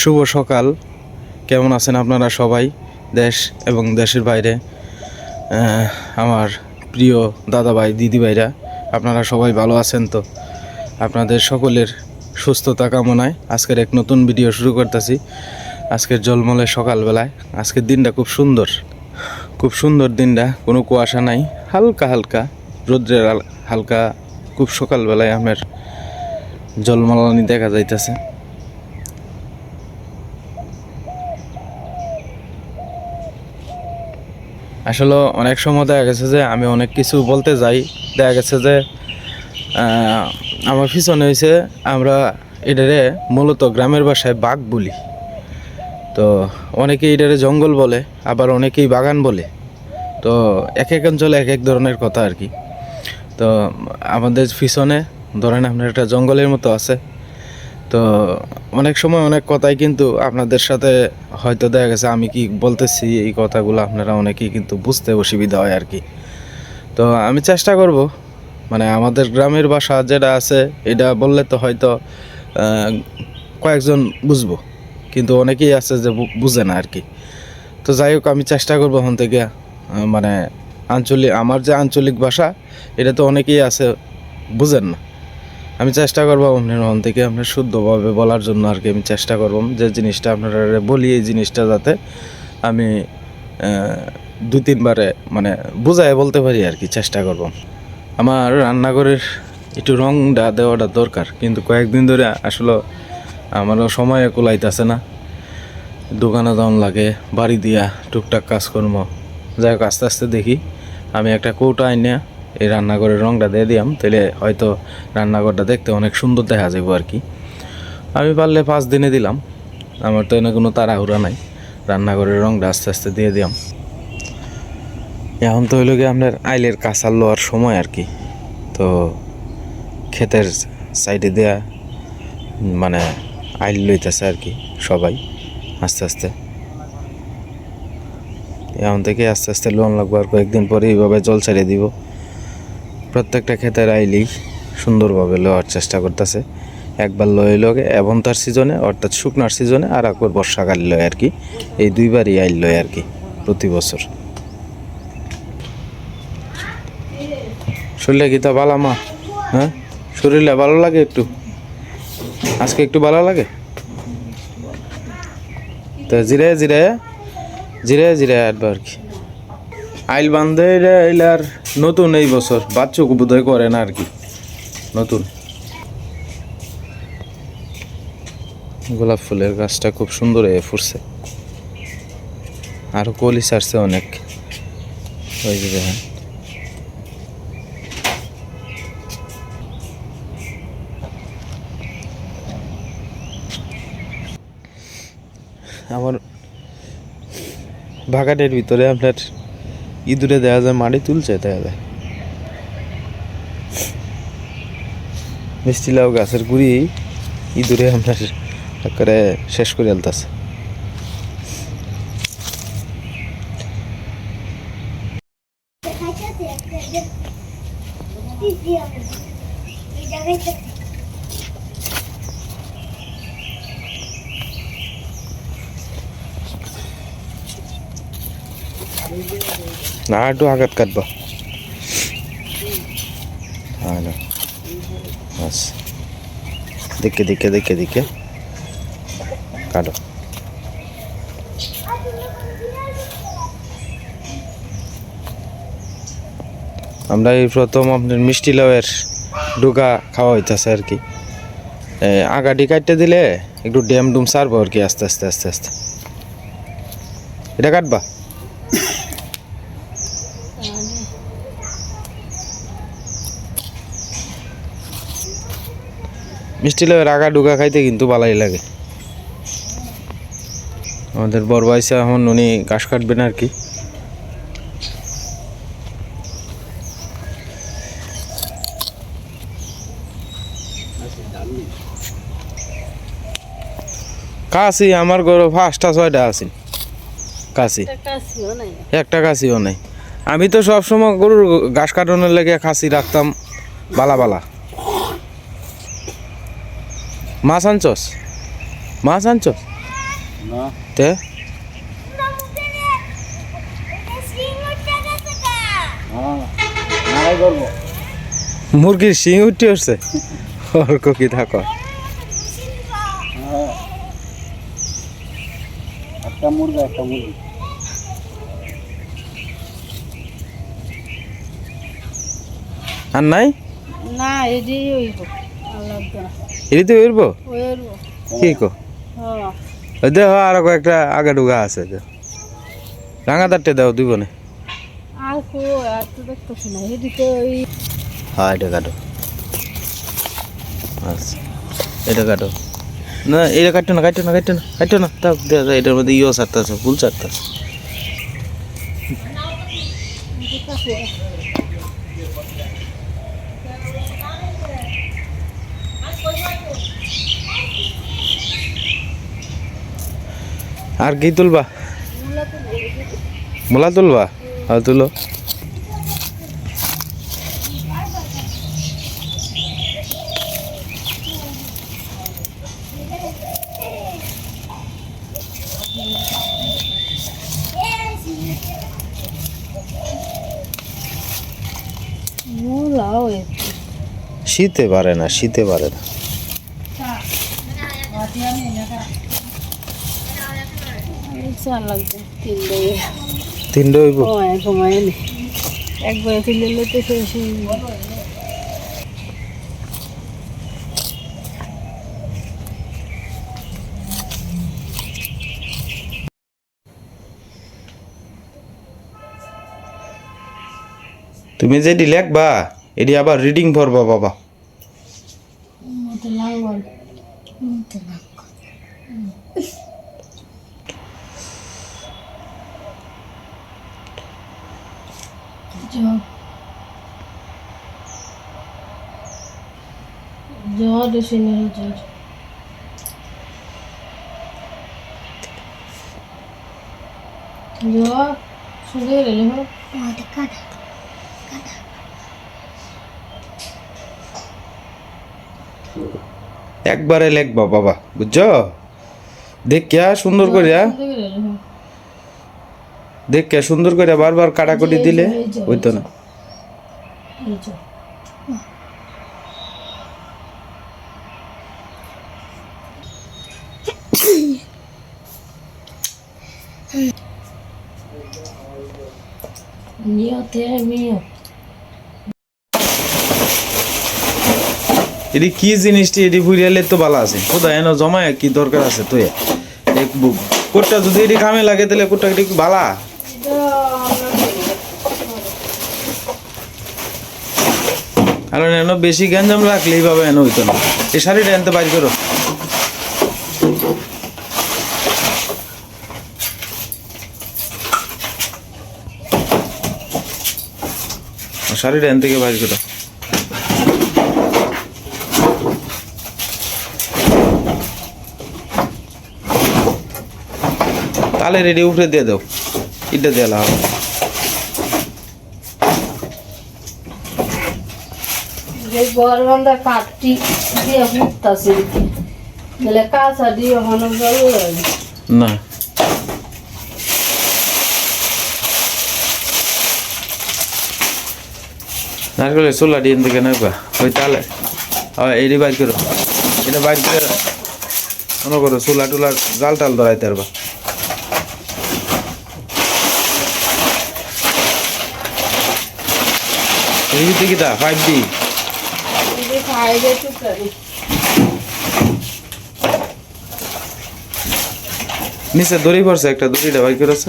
শুভ সকাল। কেমন আছেন আপনারা সবাই, দেশ এবং দেশের বাইরে? আমার প্রিয় দাদাভাই দিদিভাইরা, আপনারা সবাই ভালো আছেন তো? আপনাদের সকলের সুস্থতা কামনায় আজকের এক নতুন ভিডিও শুরু করতেছি। আজকের জলমলে সকালবেলায় আজকের দিনটা খুব সুন্দর দিনটা, কোনো কুয়াশা নাই, হালকা হালকা রোদ্রের হালকা, খুব সকালবেলায় আমার জলমলানি দেখা যাইতেছে। আসলে অনেক সময় দেখা গেছে যে আমি অনেক কিছু বলতে যাই, দেখা গেছে যে আমার পিছনে হয়েছে, আমরা এটারে মূলত গ্রামের ভাষায় বাঘ বলি। তো অনেকেই এটারে জঙ্গল বলে, আবার অনেকেই বাগান বলে। তো এক এক অঞ্চলে এক এক ধরনের কথা আর কি। তো আমাদের পিছনে ধরেন আপনার একটা জঙ্গলের মতো আছে। তো অনেক সময় অনেক কথাই কিন্তু আপনাদের সাথে হয়তো দেখা গেছে আমি কি বলতেছি এই কথাগুলো আপনারা অনেকেই কিন্তু বুঝতে অসুবিধা হয় আর কি। তো আমি চেষ্টা করব, মানে আমাদের গ্রামের ভাষা যেটা আছে এটা বললে তো হয়তো কয়েকজন বুঝবো, কিন্তু অনেকেই আছে যে বুঝে না আর কি। তো যাই হোক, আমি চেষ্টা করবো ওখান থেকে মানে আমার যে আঞ্চলিক ভাষা এটা তো অনেকেই আছে বুঝেন না। আমি চেষ্টা করবো আপনার ওখান থেকে আপনার শুদ্ধভাবে বলার জন্য আর কি। আমি চেষ্টা করবো যে জিনিসটা আপনারা বলি, এই জিনিসটা যাতে আমি দুই তিনবারে মানে বুঝায় বলতে পারি আর কি, চেষ্টা করব। আমার রান্নাঘরের একটু রংটা দেওয়াটা দরকার, কিন্তু কয়েকদিন ধরে আসলে আমারও সময় কুলাইতেছে না। দোকানে যাওয়ান লাগে, বাড়ি দিয়া টুকটাক কাজকর্ম। যাই হোক, আস্তে আস্তে দেখি আমি একটা কৌটা আইনে এই রান্নাঘরের রংটা দিয়ে দিলাম, তাহলে হয়তো রান্নাঘরটা দেখতে অনেক সুন্দর দেখা যাবে আর কি। আমি পারলে 5 দিনে দিলাম, আমার তো এনে কোনো তাড়াহুড়া নাই। রান্নাঘরের রংটা আস্তে আস্তে দিয়ে দিলাম। এখন তো হইল গিয়ে আপনার আইলের কাঁচার লোয়ার সময় আর কি। তো ক্ষেতের সাইডে দেয়া মানে আইল লইতেছে আর কি সবাই আস্তে আস্তে। এখন থেকে আস্তে আস্তে লোন লাগবো, আর কয়েকদিন পরে এইভাবে জল ছাড়িয়ে দিব। প্রত্যেকটা ক্ষেতের আইলেই সুন্দরভাবে লওয়ার চেষ্টা করতেছে। একবার লয়ে লগে এবং তার সিজনে, অর্থাৎ শুকনার সিজনে, আর একবার বর্ষাকালে লয় আর কি। এই দুইবারই আইল লয় আর কি প্রতি বছর। শরীরে কি তা ভালো মা? হ্যাঁ, শরীরে ভালো লাগে একটু, আজকে একটু ভালো লাগে। তো জিরে জিরে জিরে জিরে আটবার আর কি। আইল বান্ধে আর নতুন এই বছর বাচ্চুক বোধহয় করে না আর কি, নতুন। গোলাপ ফুলের গাছটা খুব সুন্দর হয়ে ফুটছে, আরো কলি ছাড়ছে অনেক। ওই যে দেখেন, আমার বাগানের ভিতরে আপনার ইঁদুরে দেখা যায় মাটি তুলছে, দেখা যায় মিষ্টি লাউ গাছের গুড়ি ইঁদুরে আপনার করে শেষ করে আলতাছে। না, একটু আঘাত কাটবা। আচ্ছা, দেখে দেখে দেখে দেখে কাটো। আমরা এই প্রথম আপনার মিষ্টি লাউয়ের ডুকা খাওয়া হইতেছে আর কি। আগাটি কাটতে দিলে একটু ড্যাম ডুম সারবো আর কি, আস্তে আস্তে আস্তে আস্তে। এটা কাটবা? মিষ্টি লাউয়ের আগা ডুকা খাইতে কিন্তু ভালোই লাগে। আমাদের বড় ভাইসা এখন উনি ঘাস কাটবেন আর কি। কাশি আমার ঘরে 5টা 6টা আছে কাশি, একটা কাশিও নাই। আমি তো সবসময় গরুর ঘাস কাটানোর লেগে খাসি রাখতাম বালা বালা। মাছ আনছস? মাছ আনছস? তে মুরগির শিং উঠে উঠছে অর্ক কি থাকো একটা মুরগি আর নাই না এডি হইব আলাদা এদিকে উড়ব হইব কি কো হ্যাঁ ওই দেহ আর কয়েকটা আগা ডুগা আছে রাঙা দাঁড়টে দাও দিব না আর কো আর তো দেখতেছ না এদিকে ওই হ্যাঁ এটা কাটো আচ্ছা এটা কাটো না এটা কাটো না তাও এটার মধ্যে ইও ছাড়তেছে ফুল ছাড়তেছে আর কি তুলবা মোলা তুলবা আর তুলো মোলাও শীতে পারে না চাল লাগবে তিনটে হইব সময় নেই একবার তুলে তো শেষ তুমি যেটি লেখবা এটি আবার রিডিং পড়বা বাবা জোর সিনের জোর জোর সুন্দর রে হো একবারে লেখবা বাবা বুঝছো দেখিয়া সুন্দর করিয়া দেখিয়া সুন্দর করিয়া বারবার কাটাকুটি দিলে হইতো না এটি কি জিনিসটি এটি বুড়িয়ালে তো ভালো আছে কোথায় এনে জমায় কি দরকার আছে তুই এক কোটটা যদি এটি কামে লাগে তাহলে কোটটা এটি ভালা কারণ এনে বেশি গ্যাঞ্জাম রাখলে এইভাবে এনে হইতো না এই শাড়িটা এনতে বাইর করো শাড়িটা এন থেকে বাইর করো তালে রেডি উপরে দিয়ে দাও এটা দেওয়া হবে গরমটা কাটি দিয়ে ফুটতাছে বলে কাঁচা দিয়ে হনো না নারকেলের চুলা দিয়ে থেকে নেবা ওই তালে এটি বাইর করো এটা বাইর করে মনে করো চুলা টুলা জাল টাল ধরাইতে পারবা কিটা 5D নিচে দড়ি পড়ছে একটা দড়িটা বাইর করেছে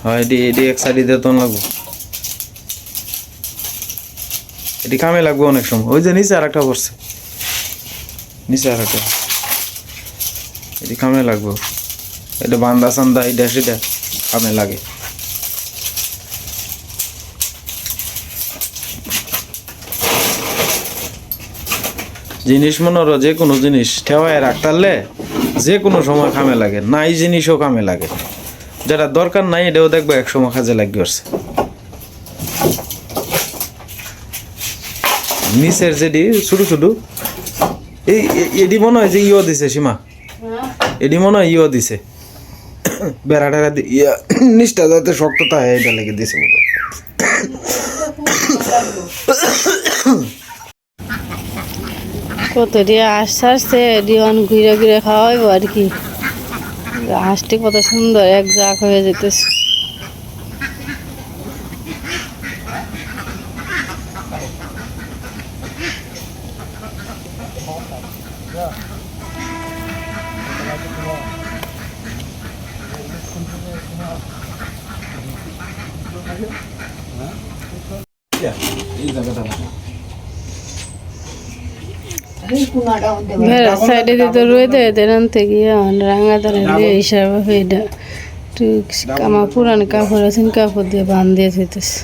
হ্যাঁ এটি এক সাইডে দিয়ে তো লাগবো এটি কামে লাগবে অনেক সময় ওই যে নিচে আর একটা পড়ছে নিচে আর একটা এটি কামে লাগবে এটা বান্দা সান্দা এটা সেটা কামে লাগে জিনিস মনে হলো যে কোনো জিনিস ঠেওয়ায় রাখতারলে যে কোনো সময় কামে লাগে নাই জিনিসও কামে লাগে যেটা দরকার নাই এটাও দেখবো এক সময় কাজে লাগবে নিচের যেটি ছোট ছোট এই এটি মনে হয় যে ইও দিছে সীমা এটি মনে হয় ইয়ে দিছে বেড়া টেড়া ইয়া নিচটা যাতে শক্ততা হয় এটা লেগে দিছে মতো কত দিয়ে আস্তে আস্তে ডিওয়ান ঘুরে ঘুরে খাওয়াইবো আর কি হাঁসটি কত সুন্দর এক জাক হয়ে যেতেছে সাইডে দিতে রয়ে দেয় আনতে গিয়ে রাঙা দাঁড়িয়ে হিসাবে এটা আমার পুরান কাপড় আছেন কাপড় দিয়ে বান দিয়ে যেতেছে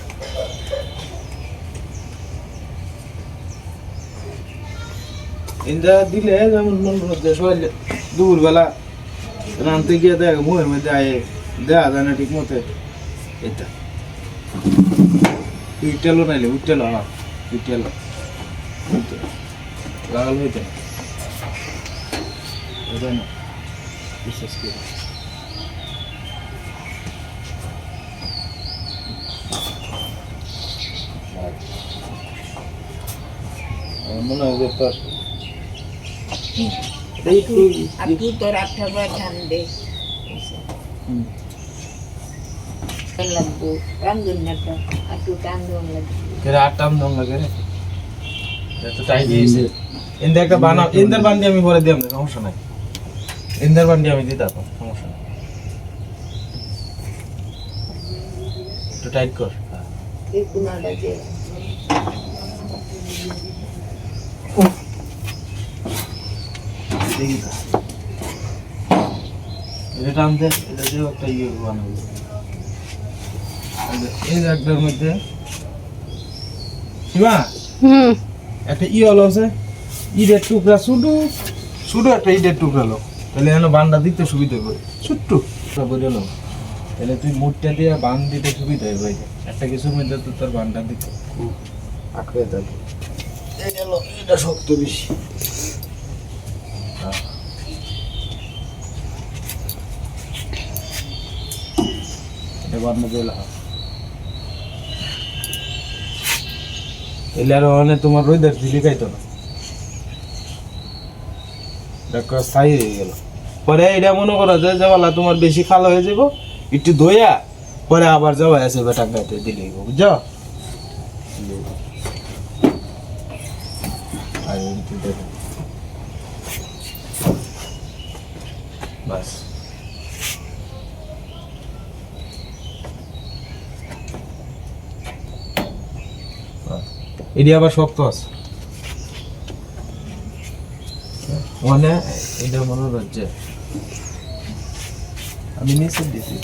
ইন্দা দিলে যেমন মন হচ্ছে সবাই দুপুরবেলা রানতে গিয়ে দেখ মুখের মধ্যে আয়ে দেয়া যায় না ঠিক মতো এটা উইটেলো নাইলে উইটেলো হ্যাঁ উইটেলো লাগাল হইতে এটা না বিশেষ করে মনে হয় যে তোর Aku torak dapat cande. Lampu, ranggun nada. Aku tanggung lagi. কেরে আটটাম দম লাগে রে এত টাইট দিয়েছে ইন্দা একটা বানা ইন্দার বান্ডি আমি পরে দিলাম সমস্যা নাই ইন্দার বান্ডি আমি দিতাম সমস্যা নাই একটু টাইট কর Iku nada je. এটা টানতে এটা দিয়ে একটা ইয়ে বানাবো এই জায়গাটার মধ্যে সীমা একটা ই হলো আছে ইটের টুকরা শুধু শুধু একটা ইটের টুকরা লো তাহলে যেন বানটা দিতে সুবিধা হবে ছোট্ট বললো তাহলে তুই মুটটা দিয়ে বান দিতে সুবিধা হবে একটা কিছুর মধ্যে তো তোর বানটা দিতে খুব আঁকড়ে থাকে এই গেল এটা শক্ত বেশি এটা বান্ন দিলে এলে আর মানে তোমার রোদের দিলি খাইতো না দেখো স্থায়ী হয়ে গেল পরে এটা মনে করো যে যাওয়ালা তোমার বেশি খালো হয়ে যাব একটু ধোয়া পরে আবার যাওয়া আছে বেটা খাইতে দিলে বুঝছো আর একটু দেখো বাস এটি আবার শক্ত আছে মানে এটা মনে হচ্ছে আমি নিচে দিয়েছি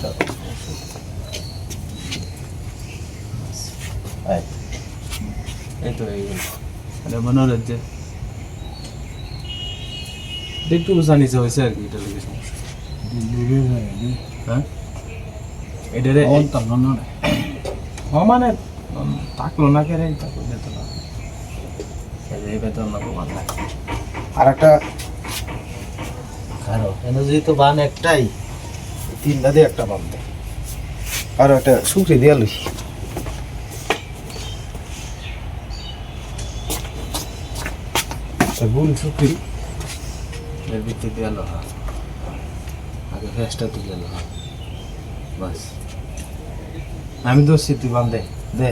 এই তো এই এটা মনে হচ্ছে একটু উঁচা নিচে হয়েছে আর কি এটা লেগে সমস্যা হ্যাঁ এটা রে মানে থাকলো না কেন থাকলো যেত না এই বেতন না প্রমাণ নাই আর একটা কারো এনার্জি তো বান একটাই তিনটা দিয়ে একটা বান দেয় আর একটা শুকরি দিয়ে লই গুল শুকরি এর ভিতরে দিয়ে লো আগে ফেসটা তুলে লো বাস আমি তো তুই বান দে দে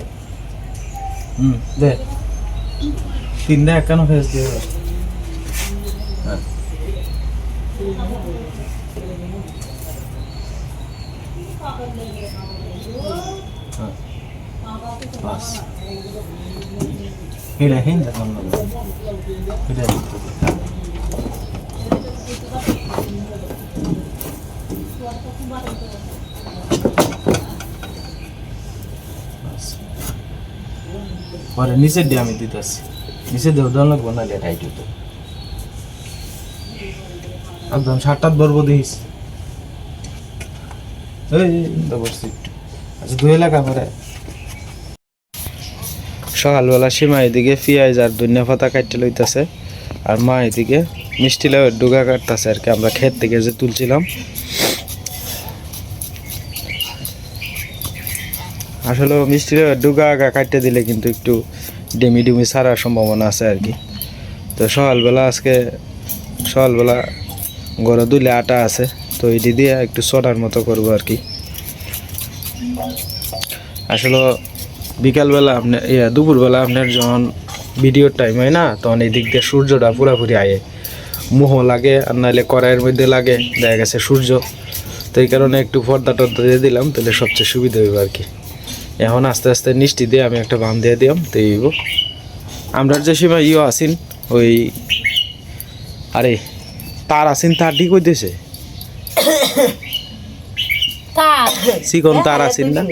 দে তিনটা একানো ফেস দিয়ে হ্যাঁ বাস এটা হিন্দা এটা পরে নিচের দিয়ে আমি দিতেছি নিচে দেব দল লাগবো না টাইট হতো একদম 7-8 বর্ব দিস বসছি আচ্ছা 2 এলাকা পরে সকালবেলা সীমা এদিকে পেঁয়াজ আর ধনিয়া পাতা কাটতে লইতেছে আর মা এদিকে মিষ্টি লাউ ডুগা কাটতেছে আর কি, আমরা ক্ষেত থেকে যে তুলছিলাম। আসলে মিষ্টি লাউ ডুগা কাটতে দিলে কিন্তু একটু ডেমি ডুমি ছাড়ার সম্ভাবনা আছে আর কি। তো সকালবেলা গড়ে দুলে আটা আছে, তো এটি দিয়ে একটু সোডার মতো করবো আর কি। আসলে বিকালবেলা আপনার দুপুরবেলা আপনার যখন ভিডিওর টাইম হয় না, তখন এই দিক দিয়ে সূর্যটা পুরাপুরি আয়ে মোহ লাগে, আর নাহলে কড়াইয়ের মধ্যে লাগে, দেখা গেছে সূর্য। তো এই কারণে একটু পর্দা টর্দা দিয়ে দিলাম, তাহলে সবচেয়ে সুবিধা হইব আর কি। এখন আস্তে আস্তে নিষ্টি দিয়ে আমি একটা বান দিয়ে দিলাম, তো এইব আমরা যে সময় আসিন ওই আরে তার আসিন, তার ঠিক হইতেছে চিকন তার আসিন না,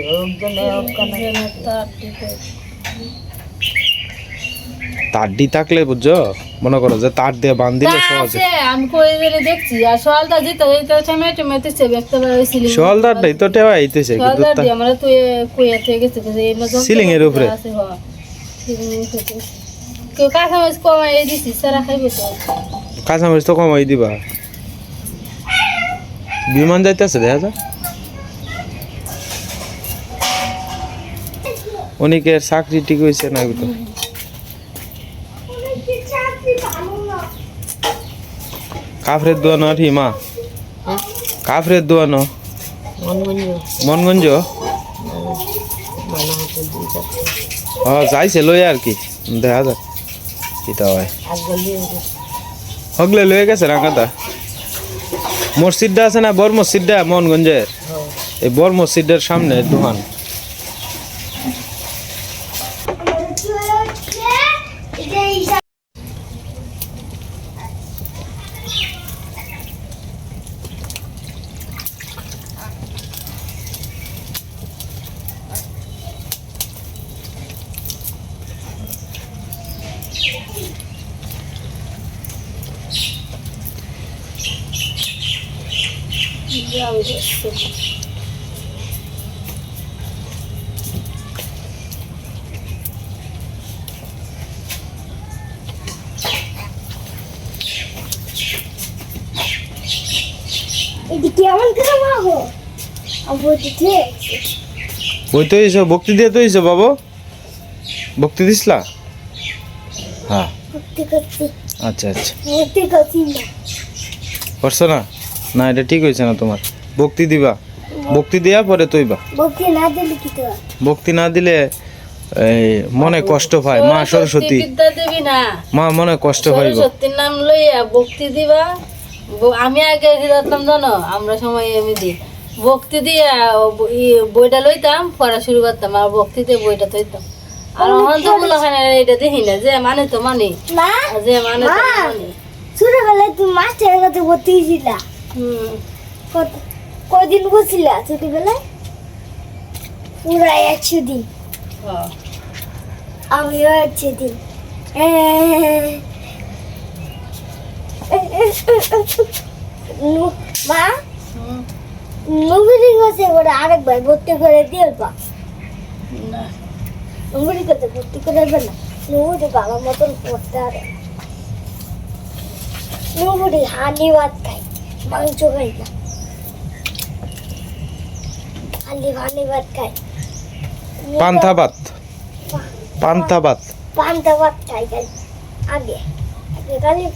তার ডি থাকলে বুঝছো, মনে করো যে তার দিয়ে বান দিলে সহজে। আমি কই দিলে দেখছি, আর সকালটা যেতে যেতে টমেটো মেতেছে দেখতে পাইছিলি, শোলদারটাই তো টেওয়া আইতেছে, কিন্তু সকালটা দিয়ে আমরা তো কইয়া থেকে গেছে এই মতো সিলিং এর উপরে কেউ কাঁচামরিচ কমাই দিছি, সারা খাইবে তো। কাঁচামরিচ তো কমাই দিবা, বিমান যাইতেছে দেখা যায়। অনেকের চাকরি ঠিক হয়েছে না, তো কাফরের দোয়ানো আর হিমা কাফরের দোয়ানো মনগঞ্জ যাইছে লই আর কি, দেখা যাক কিটা হয়। হগলে লয়ে গেছে রাঙাতা মসজিদটা আছে না, বড় মসজিদটা মনগঞ্জের, এই বড় মসজিদের সামনে দোকান। ওই তো এইসব ভক্তি দিয়ে তো এইসব বাবু ভক্তি দিসলা, হ্যাঁ আচ্ছা আচ্ছা করছো না, না এটা ঠিক হয়েছে না তোমার, ভক্তি দিবা, ভক্তি দেয়া পরে তৈবা, ভক্তি না দিলে এই মনে কষ্ট পায় মা সরস্বতী, মা মনে কষ্ট পাইব। সত্যির নাম লইয়া ভক্তি দিবা, আমি আগে দিতাম জানো, আমরা সময় আমি দিই ভক্তি দিয়ে বইটা লইতাম, পড়া শুরু করতাম, আর ভক্তিতে বইটা থইতাম। আর এখন তো বলা হয় না, এটা দেখি না, যে মানে তো মানি, যে মানে তো মানি। ছোটবেলায় তুমি মাস্টারের কাছে ভর্তি হয়েছিলা, কদিন বসছিলা ছোটবেলায়? পুরা 100 দিন। আমিও 100 দিন। মা নবীর কাছে ওরা আরেকবার ভর্তি করে দিয়েবা, নবীর কাছে ভর্তি করে দেবে না, নবীর বাবার মতন পড়তে আরে, নবীর হাঁড়ি ভাত খায়, মাংস খাই না, হাঁড়ি ভাত খায়, পান্থা ভাত, পান্থা ভাত, পান্তা ভাত খাই খাই আগে আগে খালি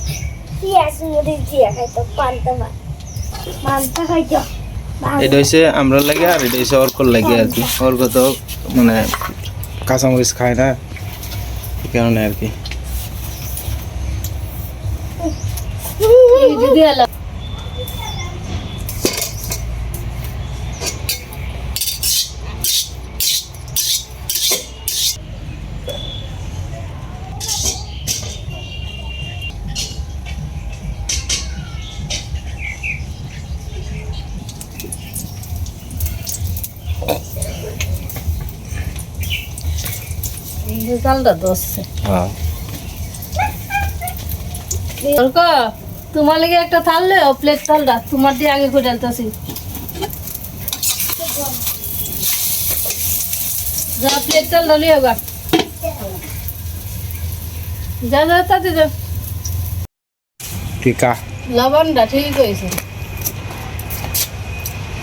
পেঁয়াজ মরিচ দিয়ে খাইতো, পান্তা ভাত পান্তা খাইতো। এটা হচ্ছে আমরা লাগে, আর এটা হচ্ছে অর্কর লাগে আর কি। অর্ক তো মানে কাঁচামরিচ খায় না, এই কারণে আর কি। চালটা দশছে, হ্যাঁ তোমার লেগে একটা থাললে প্লেট থালটা তোমার দিয়ে আগে করে আনতেছি, যা প্লেট চালটা লিয়ে গা, যা যা তাতে যা। কি কা লবণটা ঠিক হয়েছে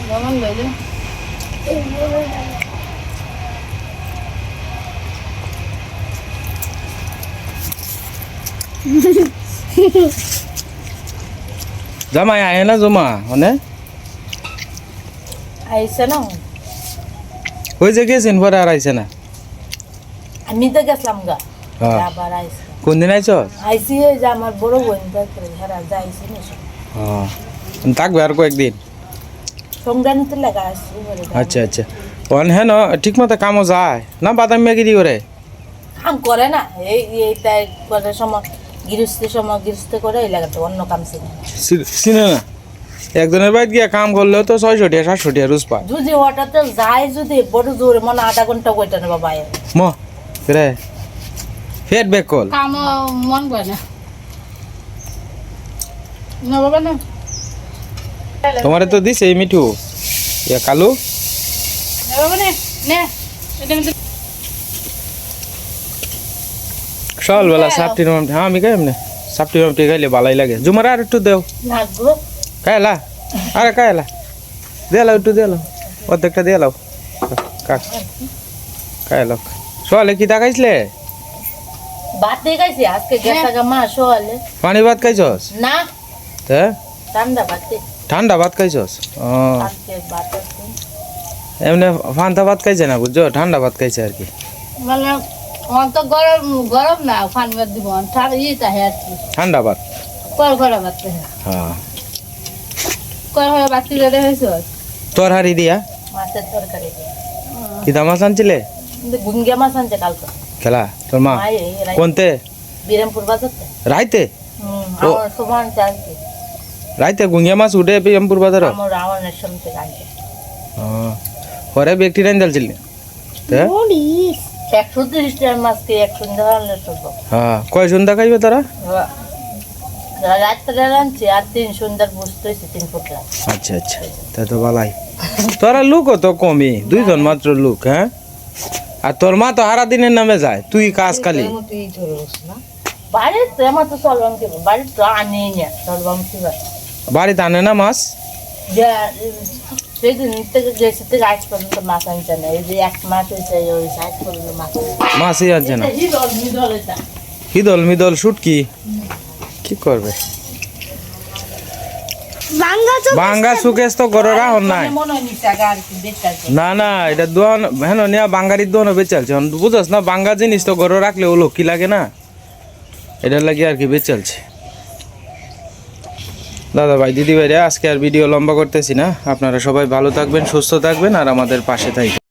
লবণ লইলে জামাই আয় না জমা মানে আইসে না ওই যে গেছেন পরে আর আইছে না আমি তো গেছিলাম গা হ্যাঁ। আবার আইসে কোন দিন আইছ আইসি ওই যে আমার বড় বোন দেখে হেরা যাইছে না থাকবে আর কয়েকদিন সংক্রান্তিতে লাগা আসছে আচ্ছা আচ্ছা অন হ্যাঁ ঠিক মতো কামও যায় না বাদাম মেঘি দি করে কাম করে না এইটাই করে সময় গৃহস্থ করে এই লাগাতে অন্য কাম ছিল চিনে না একজনের বাড়িতে গিয়ে কাম করলেও তো 600 টাকা 700 টাকা রোজ পায় যদি ওটাতে যায় যদি বড় জোরে মনে আধা ঘন্টা কইটা নেবা বাইরে ম রে ফেট বেক কল কাম মন করে না না বাবা না তোমারে তো দিছে এই মিঠু ইয়া কালু বাবা নে নে এটা মধ্যে সকালবেলা সাপটি রুম হ্যাঁ আমি খাই এমনি সাপটি রুম খাইলে ভালোই লাগে জুমার আর একটু দেও লাগবো খাইলা আরে খাইলা দিয়ে লাও একটু দিয়ে লাও অর্ধেকটা দিয়ে লাও কাক খাইলাও সকালে কি খাইছিলে ভাত দিয়ে খাইছি আজকে গেছে মা সকালে পানি ভাত খাইছস না হ্যাঁ ঠান্ডা ভাত ঠান্ডা ভাত খাইছস ও আজকে ভাত আছে এমনি ফান্তা ভাত খাইছে না বুঝছো ঠান্ডা ভাত খাইছে আর কি মানে আমার তো গরম গরম না ফান ভাত দিব ঠান্ডা ইটা হে আর কি ঠান্ডা ভাত কর করা ভাত হ্যাঁ কর করা ভাত রেডি হয়েছে তরহারি দিয়া মাছের তরকারি কি দামাস আনছিলে কিন্তু গুঙ্গিয়া মাছ আনছে কালকে খেলা তোর মা মাই কোনতে বিরামপুর বাজারতে রাইতে আমার সমান চাইছে রাইতে গুঙ্গিয়া মাছ উঠে বিরামপুর বাজার আমার রাওয়ানের সঙ্গে আনছে পরে ব্যক্তি রান দিল মরিস 130 টাকার মাছ কে 100 টাকা সব হ্যাঁ কয় সন্ধ্যা খাইবে তারা রাত্রে রাঁধছি আর 3 সন্ধ্যার বসতে হয়েছে 3 ফুট আচ্ছা আচ্ছা তা তো ভালাই তোরা লোক তো কমই দুইজন মাত্র লোক হ্যাঁ আর তোর মা তো হারা দিনের নামে যায় তুই কাজ খালি বাড়িতে আমার তো চলবাম কি বাড়িতে তো আনি না চলবাম কি বাড়িতে আনে না মাছ সেদিন থেকে গেছে থেকে আজ পর্যন্ত মাছ আনছে না এই যে 1 মাস হয়েছে ওই সাইজ পর্যন্ত মাছ মাছই আনছে না হিদল মিদল এটা হিদল মিদল শুটকি কি করবে বাঙ্গা সুকেশ তো গররা হন নাই মনে হয় নিচে আর কি বেচার না না এটা দোয়ান হেন নিয়া বাঙ্গারির দোয়ানো বেচালছে বুঝছ না বাঙ্গা জিনিস তো গরো রাখলে ও লক্ষ্মী লাগে না এটার লাগে আর কি বেচালছে দাদা ভাই দিদি ভাইরা আজকে আর ভিডিও লম্বা করতেছি না আপনারা সবাই ভালো থাকবেন সুস্থ থাকবেন আর আমাদের পাশে থাকবেন